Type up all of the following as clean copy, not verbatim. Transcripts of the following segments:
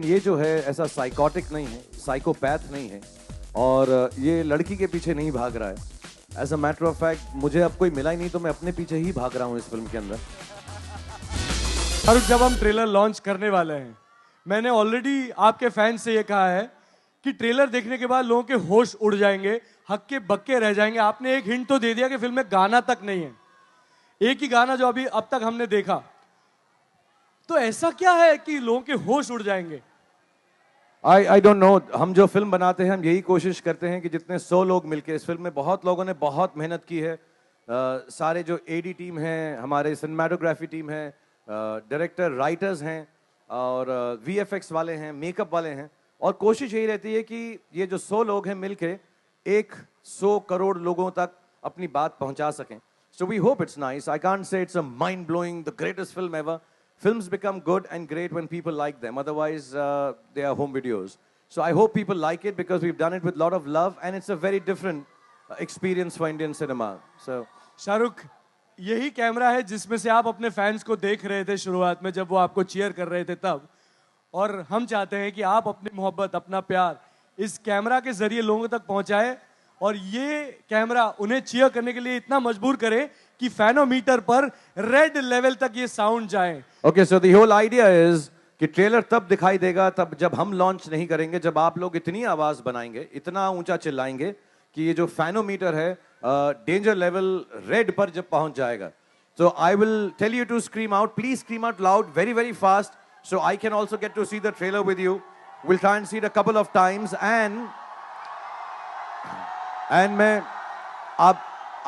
ये जो है ऐसा साइकोटिक नहीं है, साइकोपैथ नहीं है, और ये लड़की के पीछे नहीं भाग रहा है। As a matter of fact मुझे अब कोई मिला ही नहीं तो मैं अपने पीछे ही भाग रहा हूँ इस फिल्म के अंदर। और जब हम ट्रेलर लॉन्च करने वाले हैं, मैंने ऑलरेडी आपके फैंस से ये कहा है कि ट्रेलर देखने के बाद लोगों के होश उड़ जाएंगे, हक्के बक्के रह जाएंगे। आपने एक हिंट तो दे दिया कि फिल्म में गाना तक नहीं है, एक ही गाना जो अभी अब तक हमने देखा। तो ऐसा क्या है कि लोगों के होश उड़ जाएंगे? I don't know. हम जो फिल्म बनाते हैं हम यही कोशिश करते हैं कि जितने 100 लोग मिलके, इस फिल्म में बहुत लोगों ने बहुत मेहनत की है। सारे जो एडी टीम है, हमारे सिनेमेटोग्राफी टीम है, डायरेक्टर राइटर्स हैं और वीएफएक्स वाले हैं, मेकअप वाले हैं, और कोशिश यही रहती है कि ये जो 100 लोग हैं मिलके 100 करोड़ लोगों तक अपनी बात पहुंचा सकें। So we hope it's nice. I can't say it's a mind-blowing, the greatest film ever. Films become good and great when people like them. Otherwise, they are home videos. So I hope people like it because we've done it with a lot of love and it's a very different experience for Indian cinema. So Shahrukh, यही camera है जिसमें से आप अपने fans को देख रहे थे शुरुआत में जब वो आपको चीयर कर रहे थे तब, और हम चाहते हैं कि आप अपनी मोहब्बत, अपना प्यार इस कैमरा के जरिए लोगों तक पहुंचाए और ये कैमरा उन्हें चीयर करने के लिए इतना मजबूर करे कि फैनोमीटर पर रेड लेवल तक ये साउंड जाए। Okay, so the whole idea is कि ट्रेलर तब दिखाई देगा तब जब हम लॉन्च नहीं करेंगे, जब आप लोग इतनी आवाज बनाएंगे, इतना ऊंचा चिल्लाएंगे कि ये जो फैनोमीटर है डेंजर लेवल रेड पर जब पहुंच जाएगा। So I will tell you to scream out. Please scream out loud, very very fast, so I can also get to see the trailer with you. We'll try and see it a couple of times and मैं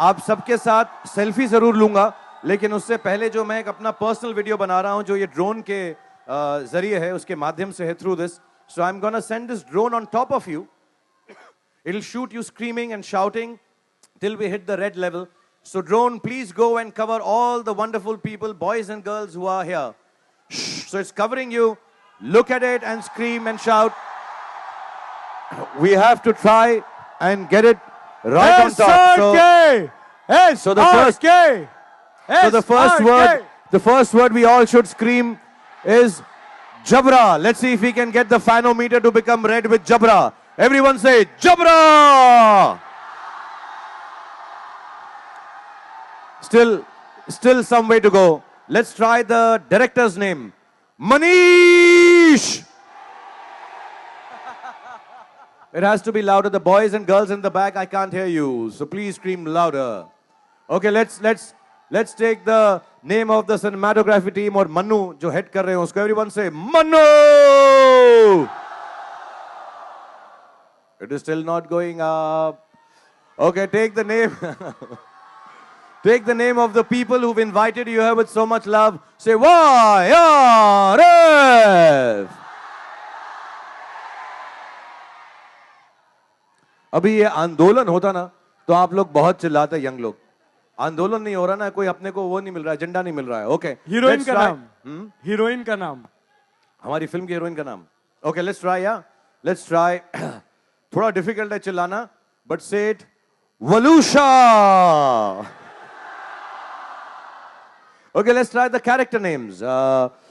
आप सबके साथ selfie जरूर लूंगा, लेकिन उससे पहले जो मैं एक अपना पर्सनल वीडियो बना रहा हूं जो ये ड्रोन के जरिए है, उसके माध्यम से है, through this. So I am gonna send this drone on top of you. It will shoot you screaming and shouting till we hit the red level. So drone, please go and cover all the wonderful people, boys and girls who are here. So it's covering you. Look at it and scream and shout. We have to try and get it right on top. So the first word we all should scream is Jabra. Let's see if we can get the fanometer to become red with Jabra. Everyone say Jabra. Still some way to go. Let's try the director's name. Manish. It has to be louder. The boys and girls in the back, I can't hear you. So please scream louder. Okay, let's take the name of the cinematography team or Manu जो head कर रहे हैं उसको. Everyone say Manu. It is still not going up. Okay, take the name. Take the name of the people who've invited you here with so much love. Say YRF. अभी ये आंदोलन होता ना तो आप लोग बहुत चिल्लाते, यंग लोग। आंदोलन नहीं हो रहा ना, कोई अपने को वो नहीं मिल रहा है, एजेंडा नहीं मिल रहा है। ओके, हीरोइन का नाम, हीरोइन का नाम, हमारी फिल्म की हीरोइन का नाम। Okay, let's try. या लेट्स ट्राई। थोड़ा डिफिकल्ट है चिल्लाना, बट से it वलूशा। Okay, let's try the character names.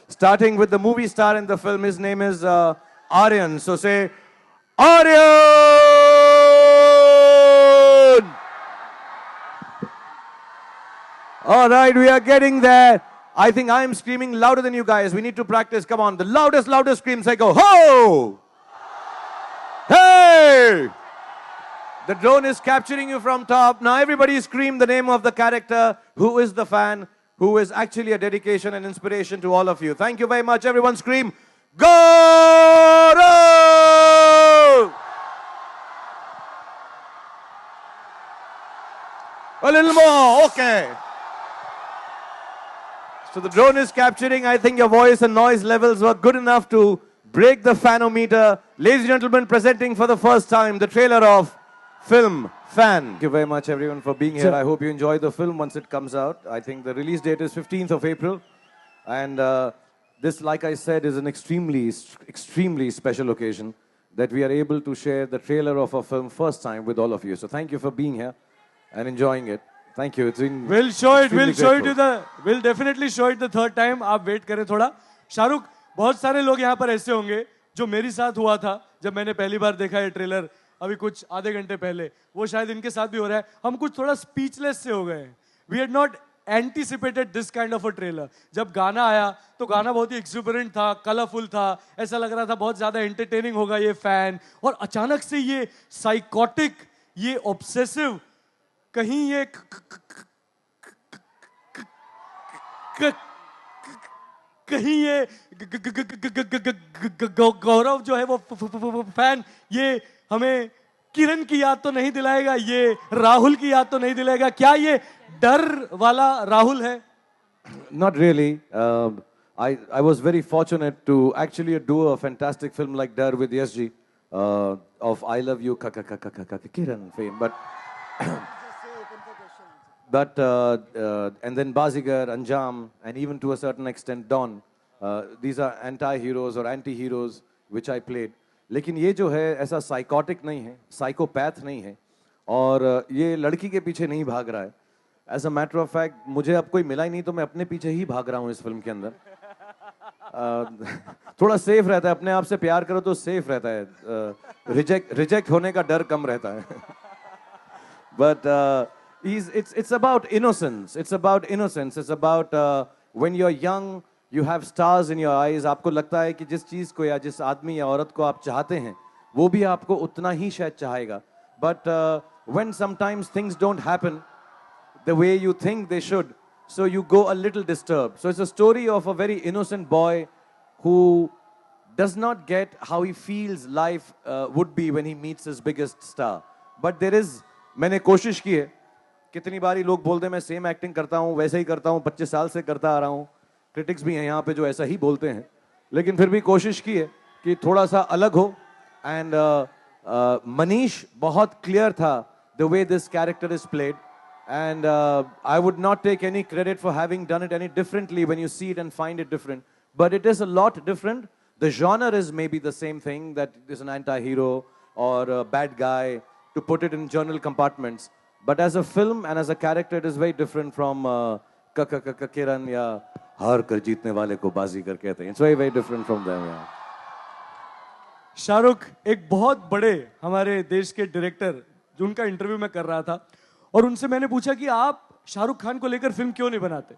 Starting with the movie star in the film, his name is Aryan. So say Aryan! All right, we are getting there. I think I am screaming louder than you guys. We need to practice. Come on, the loudest screams. I go, ho! Hey! The drone is capturing you from top. Now everybody scream the name of the character who is the fan, who is actually a dedication and inspiration to all of you. Thank you very much. Everyone scream, Gaurav! A little more, okay. So the drone is capturing. I think your voice and noise levels were good enough to break the fanometer. Ladies and gentlemen, presenting for the first time the trailer of Film Fan. Thank you very much everyone for being here. I hope you enjoy the film once it comes out. I think the release date is 15th of April. And this, like I said, is an extremely special occasion that we are able to share the trailer of our film first time with all of you. So thank you for being here and enjoying it. Thank you. It's been we'll definitely show it the third time. आप wait करें थोड़ा. शाहरुख, बहुत सारे लोग यहाँ पर ऐसे होंगे जो मेरे साथ हुआ था जब मैंने पहली बार देखा ये ट्रेलर अभी कुछ आधे घंटे पहले, वो शायद इनके साथ भी हो रहा है। हम कुछ थोड़ा स्पीचलेस से हो गए हैं। We had not anticipated this kind of a trailer. जब गाना आया तो गाना बहुत ही एक्सुबरेंट था, कलरफुल था, ऐसा लग रहा था बहुत ज्यादा एंटरटेनिंग होगा ये फैन, और अचानक से ये साइकोटिक, ये ऑब्सेसिव, कहीं ये कहीं ये गौरव जो है वो फैन ये हमें किरण की याद तो नहीं दिलाएगा, ये राहुल की याद तो नहीं दिलाएगा? क्या ये डर वाला राहुल है? Not really. I was very fortunate to actually do a fantastic film like Dar with SG of I Love You Kiran fame, but and then Bazigar, Anjam, and even to a certain extent Don. These are anti-heroes or anti-heroes which I played. लेकिन ये जो है ऐसा psychotic नहीं है, psychopath नहीं है, और ये लड़की के पीछे नहीं भाग रहा है। As a matter of fact मुझे अब कोई मिला ही नहीं तो मैं अपने पीछे ही भाग रहा हूँ इस फिल्म के अंदर। थोड़ा सेफ रहता है, अपने आप से प्यार करो तो सेफ रहता है, रिजेक्ट होने का डर कम रहता है। But it's about innocence. It's about innocence. It's about when you're young, you have stars in your eyes. आपको लगता है कि जिस चीज को या जिस आदमी या औरत को आप चाहते हैं वो भी आपको उतना ही शायद चाहेगा. But when sometimes things don't happen the way you think they should, so you go a little disturbed. So it's a story of a very innocent boy who does not get how he feels life would be when he meets his biggest star. But there is, मैंने कोशिश की है, कितनी बारी लोग बोलते हैं मैं सेम एक्टिंग करता हूँ, वैसे ही करता हूँ, 25 साल से करता आ रहा हूँ, क्रिटिक्स भी हैं यहाँ पे जो ऐसा ही बोलते हैं, लेकिन फिर भी कोशिश की है कि थोड़ा सा अलग हो. एंड मनीष बहुत क्लियर था the way this character is played, and I would not take any credit for having done it any differently when you see it and find it different, but it is a lot different. The genre is maybe the same thing, that is an anti-hero or a bad guy, to put it in journal compartments, but as a film and as a character it is very different from Kiran या हार कर जीतने वाले को बाजीगर कहते हैं. It's very very different from them. Yeah. Shahrukh एक बहुत बड़े हमारे देश के डायरेक्टर, जो उनका इंटरव्यू मैं कर रहा था और उनसे मैंने पूछा कि आप शाहरुख खान को लेकर फिल्म क्यों नहीं बनाते,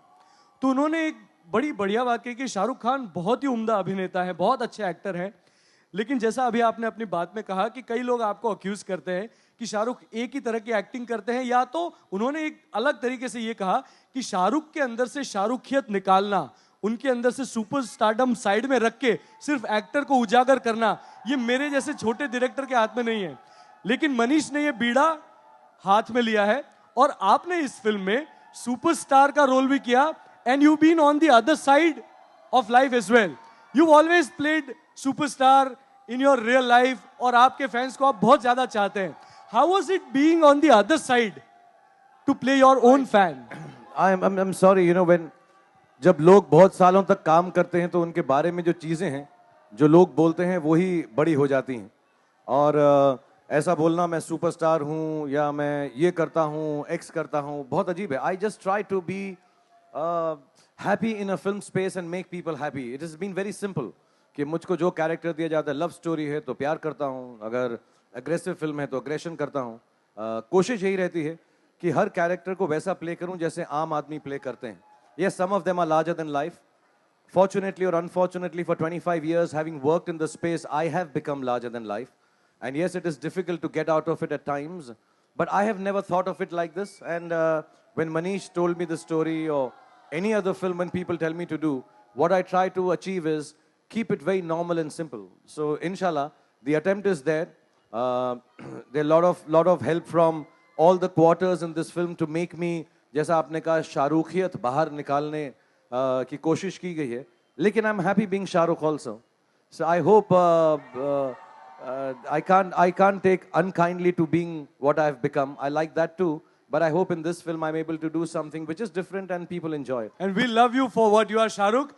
तो उन्होंने एक बड़ी बढ़िया बात कही कि शाहरुख खान बहुत ही उम्दा अभिनेता है, बहुत अच्छे एक्टर हैं, लेकिन जैसा अभी आपने अपनी बात में कहा कि कई लोग आपको अक्यूज करते हैं कि शाहरुख एक ही तरह की एक्टिंग करते हैं, या तो उन्होंने एक अलग तरीके से ये कहा कि शाहरुख के अंदर से शाहरुखियत निकालना, उनके अंदर से सुपर स्टारडम साइड में रख के सिर्फ एक्टर को उजागर करना, ये मेरे जैसे छोटे डायरेक्टर के हाथ में नहीं है. लेकिन मनीष ने ये बीड़ा हाथ में लिया है और आपने इस फिल्म में सुपरस्टार का रोल भी किया, and you been on the other side of life as well. You always played superstar in your real life और आपके फैंस को आप बहुत ज्यादा चाहते हैं. How was it being on the other side to play your own fan? I'm sorry, you know, when जब लोग बहुत सालों तक काम करते हैं तो उनके बारे में जो चीजें हैं जो लोग बोलते हैं वही बड़ी हो जाती हैं, और ऐसा बोलना मैं सुपरस्टार हूँ या मैं ये करता हूँ, एक्स करता हूँ, बहुत अजीब है. I just try to be happy in a film space and make people happy. It is been very simple कि मुझको जो कैरेक्टर दिया जाता है, लव स्टोरी है तो प्यार करता हूँ, अगर अग्रेसिव फिल्म है तो अग्रेशन करता हूँ. कोशिश यही रहती है कि हर कैरेक्टर को वैसा प्ले करूँ जैसे आम आदमी प्ले करते हैं. Yes, some of them are larger than life. Fortunately or unfortunately, for 25 years having worked in the space, I have become larger than life. And yes, it is difficult to get out of it at times, but I have never thought of it like this. And when Manish told me the story, or any other film when people tell me to do, what I try to achieve is keep it very normal and simple. So inshallah, the attempt is there. There are lot of help from all the quarters in this film to make me, जैसा आपने कहा, शाहरुखियत बाहर निकालने की कोशिश की गई है. लेकिन I am happy being Shahrukh also. So I hope I can't take unkindly to being what I have become. I like that too, but I hope in this film I'm able to do something which is different and people enjoy it. And we love you for what you are, Shahrukh.